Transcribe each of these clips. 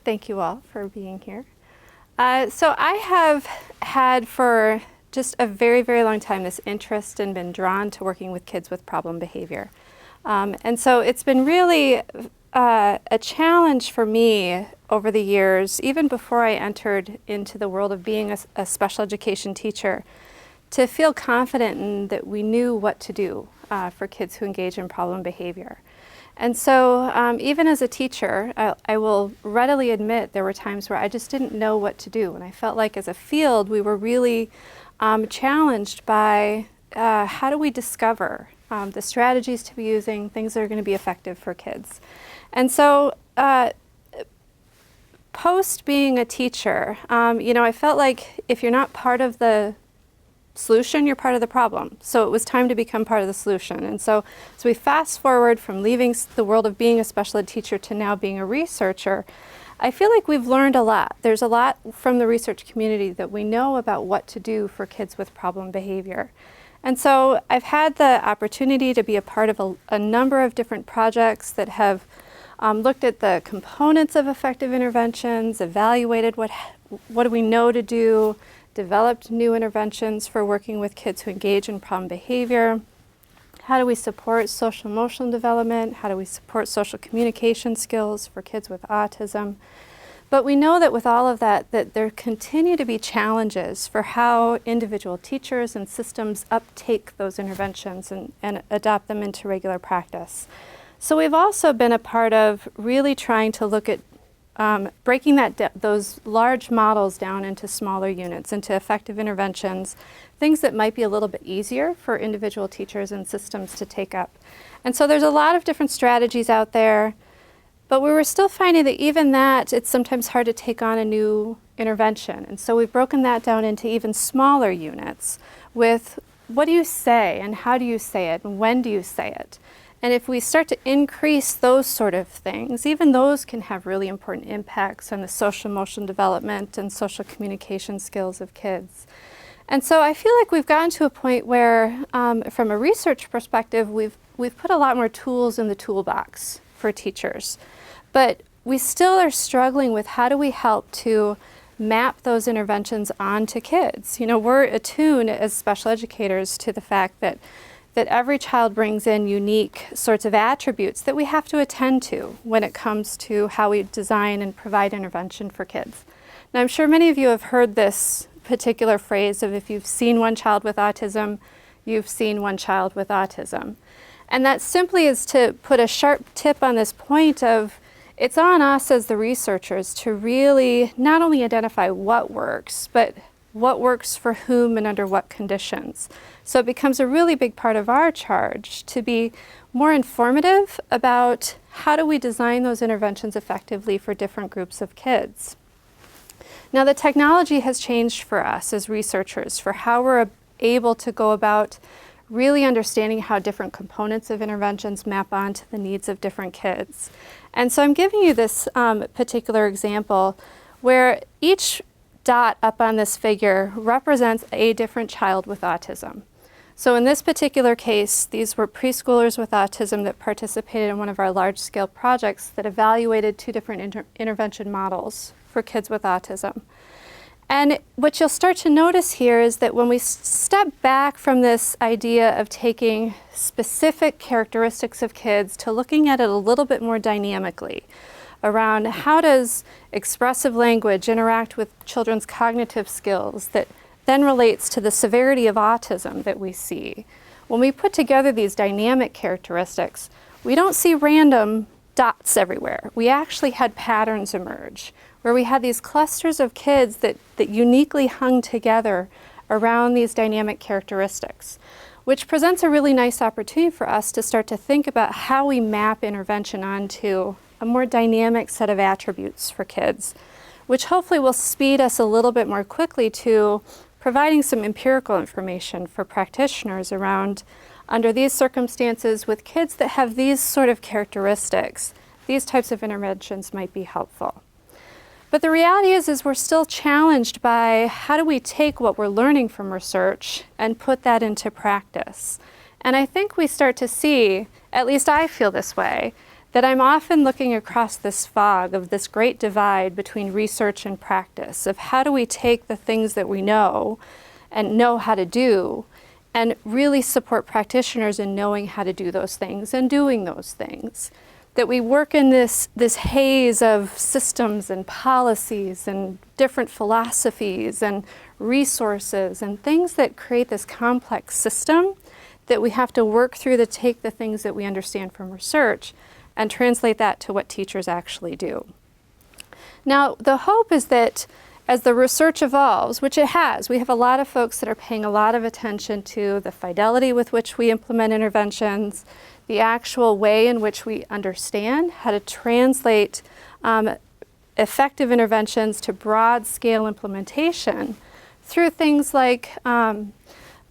Thank you all for being here. So I have had for just a very, very long time this interest and been drawn to working with kids with problem behavior. And so it's been really a challenge for me over the years, even before I entered into the world of being a special education teacher, to feel confident in that we knew what to do for kids who engage in problem behavior. And so even as a teacher, I will readily admit there were times where I just didn't know what to do. And I felt like as a field, we were really challenged by how do we discover the strategies to be using, things that are going to be effective for kids. And so post being a teacher, I felt like if you're not part of the solution, you're part of the problem. So it was time to become part of the solution. And so we fast forward from leaving the world of being a special ed teacher to now being a researcher. I feel like we've learned a lot. There's a lot from the research community that we know about what to do for kids with problem behavior. And so I've had the opportunity to be a part of a number of different projects that have looked at the components of effective interventions, evaluated what do we know to do, developed new interventions for working with kids who engage in problem behavior. How do we support social emotional development? How do we support social communication skills for kids with autism? But we know that with all of that there continue to be challenges for how individual teachers and systems uptake those interventions and adopt them into regular practice. So we've also been a part of really trying to look at breaking those large models down into smaller units, into effective interventions, things that might be a little bit easier for individual teachers and systems to take up. And so there's a lot of different strategies out there, but we were still finding that even that, it's sometimes hard to take on a new intervention. And so we've broken that down into even smaller units with what do you say and how do you say it and when do you say it? And if we start to increase those sort of things, even those can have really important impacts on the social emotional development and social communication skills of kids. And so I feel like we've gotten to a point where, from a research perspective, we've put a lot more tools in the toolbox for teachers. But we still are struggling with how do we help to map those interventions onto kids. We're attuned as special educators to the fact that every child brings in unique sorts of attributes that we have to attend to when it comes to how we design and provide intervention for kids. Now, I'm sure many of you have heard this particular phrase of if you've seen one child with autism, you've seen one child with autism. And that simply is to put a sharp tip on this point of it's on us as the researchers to really not only identify what works, but what works for whom and under what conditions. So it becomes a really big part of our charge to be more informative about how do we design those interventions effectively for different groups of kids. Now the technology has changed for us as researchers for how we're able to go about really understanding how different components of interventions map onto the needs of different kids. And so I'm giving you this particular example where each dot up on this figure represents a different child with autism. So in this particular case, these were preschoolers with autism that participated in one of our large-scale projects that evaluated two different intervention models for kids with autism. And what you'll start to notice here is that when we step back from this idea of taking specific characteristics of kids to looking at it a little bit more dynamically, around how does expressive language interact with children's cognitive skills that then relates to the severity of autism that we see. When we put together these dynamic characteristics, we don't see random dots everywhere. We actually had patterns emerge where we had these clusters of kids that uniquely hung together around these dynamic characteristics, which presents a really nice opportunity for us to start to think about how we map intervention onto a more dynamic set of attributes for kids, which hopefully will speed us a little bit more quickly to providing some empirical information for practitioners around, under these circumstances with kids that have these sort of characteristics, these types of interventions might be helpful. But the reality is we're still challenged by how do we take what we're learning from research and put that into practice. And I think we start to see, at least I feel this way, that I'm often looking across this fog of this great divide between research and practice, of how do we take the things that we know and know how to do and really support practitioners in knowing how to do those things and doing those things. That we work in this haze of systems and policies and different philosophies and resources and things that create this complex system that we have to work through to take the things that we understand from research and translate that to what teachers actually do. Now, the hope is that as the research evolves, which it has, we have a lot of folks that are paying a lot of attention to the fidelity with which we implement interventions, the actual way in which we understand how to translate effective interventions to broad-scale implementation through things like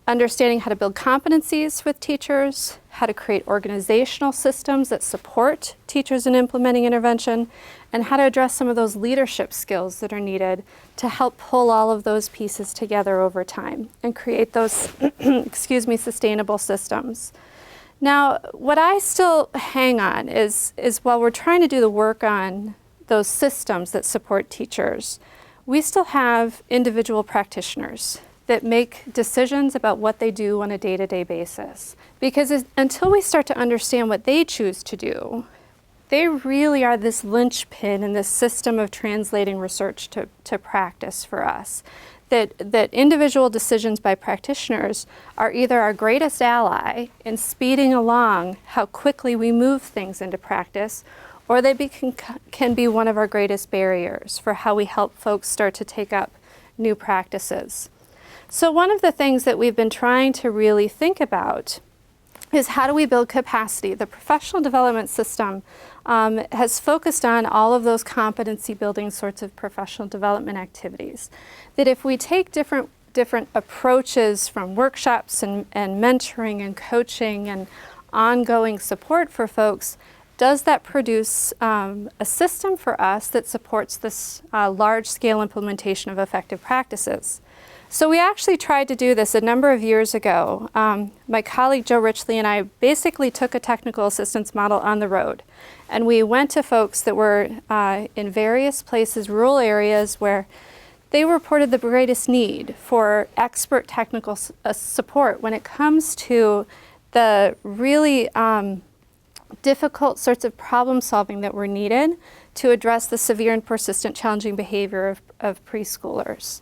understanding how to build competencies with teachers, how to create organizational systems that support teachers in implementing intervention, and how to address some of those leadership skills that are needed to help pull all of those pieces together over time and create those, sustainable systems. Now, what I still hang on is while we're trying to do the work on those systems that support teachers, we still have individual practitioners that make decisions about what they do on a day-to-day basis. Because until we start to understand what they choose to do, they really are this linchpin in this system of translating research to practice for us. That individual decisions by practitioners are either our greatest ally in speeding along how quickly we move things into practice, or they can be one of our greatest barriers for how we help folks start to take up new practices. So one of the things that we've been trying to really think about is how do we build capacity? The professional development system has focused on all of those competency building sorts of professional development activities. That if we take different approaches from workshops and mentoring and coaching and ongoing support for folks, does that produce a system for us that supports this large-scale implementation of effective practices? So we actually tried to do this a number of years ago. My colleague Joe Richley and I basically took a technical assistance model on the road. And we went to folks that were in various places, rural areas, where they reported the greatest need for expert technical support when it comes to the really difficult sorts of problem solving that were needed to address the severe and persistent challenging behavior of preschoolers.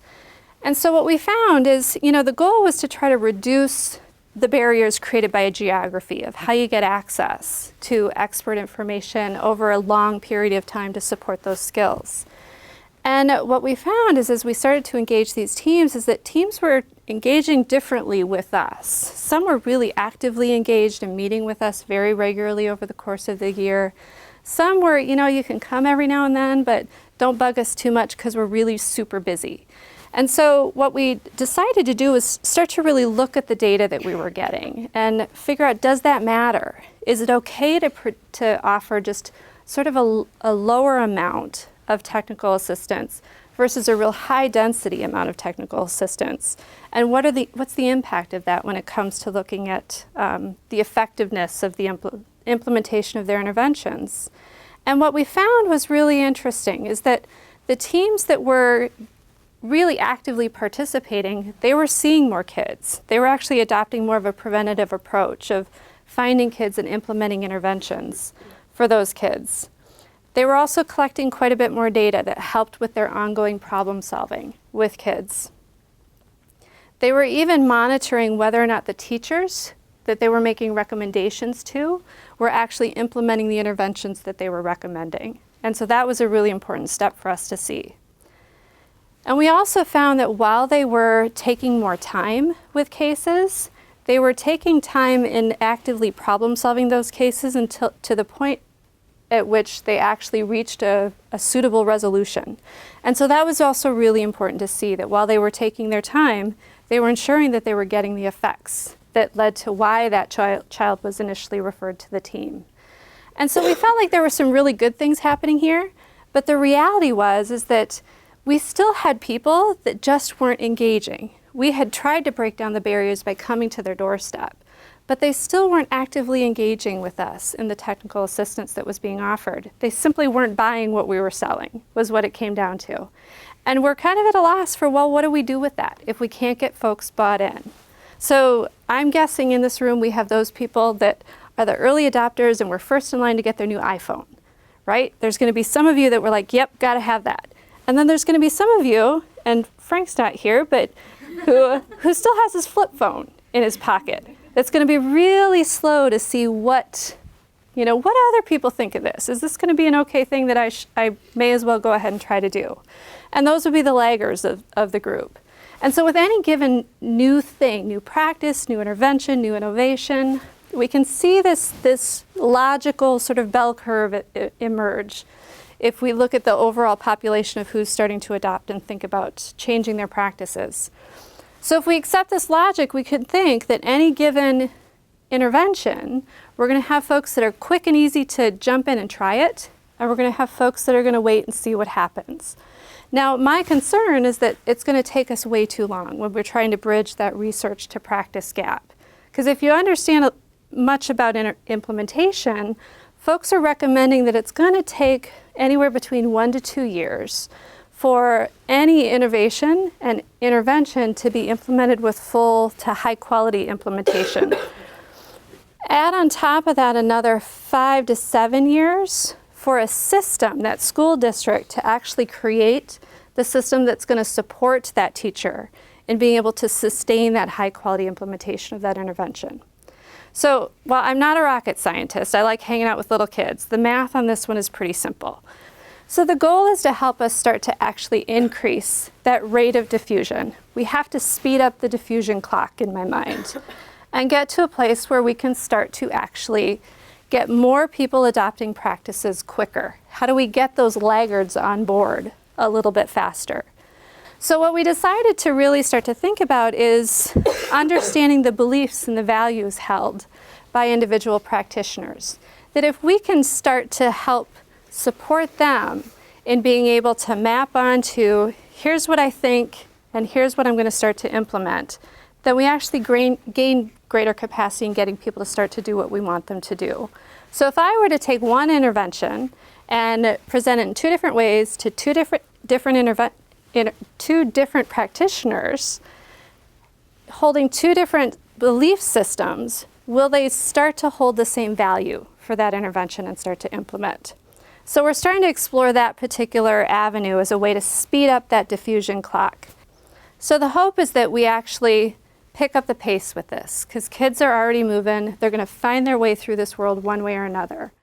And so what we found is, the goal was to try to reduce the barriers created by a geography of how you get access to expert information over a long period of time to support those skills. And what we found is as we started to engage these teams is that teams were engaging differently with us. Some were really actively engaged and meeting with us very regularly over the course of the year. Some were, you can come every now and then, but don't bug us too much because we're really super busy. And so what we decided to do was start to really look at the data that we were getting and figure out, does that matter? Is it okay to offer just sort of a lower amount of technical assistance versus a real high density amount of technical assistance? And what's the impact of that when it comes to looking at the effectiveness of the implementation of their interventions? And what we found was really interesting is that the teams that were really actively participating, they were seeing more kids. They were actually adopting more of a preventative approach of finding kids and implementing interventions for those kids. They were also collecting quite a bit more data that helped with their ongoing problem solving with kids. They were even monitoring whether or not the teachers that they were making recommendations to were actually implementing the interventions that they were recommending. And so that was a really important step for us to see. And we also found that while they were taking more time with cases, they were taking time in actively problem solving those cases until to the point at which they actually reached a suitable resolution. And so that was also really important to see, that while they were taking their time, they were ensuring that they were getting the effects that led to why that child was initially referred to the team. And so we felt like there were some really good things happening here, but the reality is that we still had people that just weren't engaging. We had tried to break down the barriers by coming to their doorstep, but they still weren't actively engaging with us in the technical assistance that was being offered. They simply weren't buying what we were selling, was what it came down to. And we're kind of at a loss for, well, what do we do with that if we can't get folks bought in? So I'm guessing in this room we have those people that are the early adopters and were first in line to get their new iPhone, right? There's going to be some of you that were like, yep, got to have that. And then there's going to be some of you, and Frank's not here, but who still has his flip phone in his pocket. That's going to be really slow to see what other people think of this. Is this going to be an okay thing that I may as well go ahead and try to do? And those would be the laggers of the group. And so with any given new thing, new practice, new intervention, new innovation, we can see this logical sort of bell curve emerge if we look at the overall population of who's starting to adopt and think about changing their practices. So if we accept this logic, we could think that any given intervention, we're going to have folks that are quick and easy to jump in and try it, and we're going to have folks that are going to wait and see what happens. Now, my concern is that it's going to take us way too long when we're trying to bridge that research to practice gap. Because if you understand much about implementation, folks are recommending that it's going to take anywhere between 1 to 2 years for any innovation and intervention to be implemented with full to high quality implementation. Add on top of that another 5 to 7 years for a system, that school district, to actually create the system that's going to support that teacher in being able to sustain that high quality implementation of that intervention. So while I'm not a rocket scientist, I like hanging out with little kids. The math on this one is pretty simple. So the goal is to help us start to actually increase that rate of diffusion. We have to speed up the diffusion clock in my mind and get to a place where we can start to actually get more people adopting practices quicker. How do we get those laggards on board a little bit faster? So what we decided to really start to think about is understanding the beliefs and the values held by individual practitioners. That if we can start to help support them in being able to map onto, here's what I think and here's what I'm going to start to implement, then we actually gain greater capacity in getting people to start to do what we want them to do. So if I were to take one intervention and present it in 2 different ways to two different practitioners holding 2 different belief systems, will they start to hold the same value for that intervention and start to implement? So we're starting to explore that particular avenue as a way to speed up that diffusion clock. So the hope is that we actually pick up the pace with this, because kids are already moving. They're going to find their way through this world one way or another.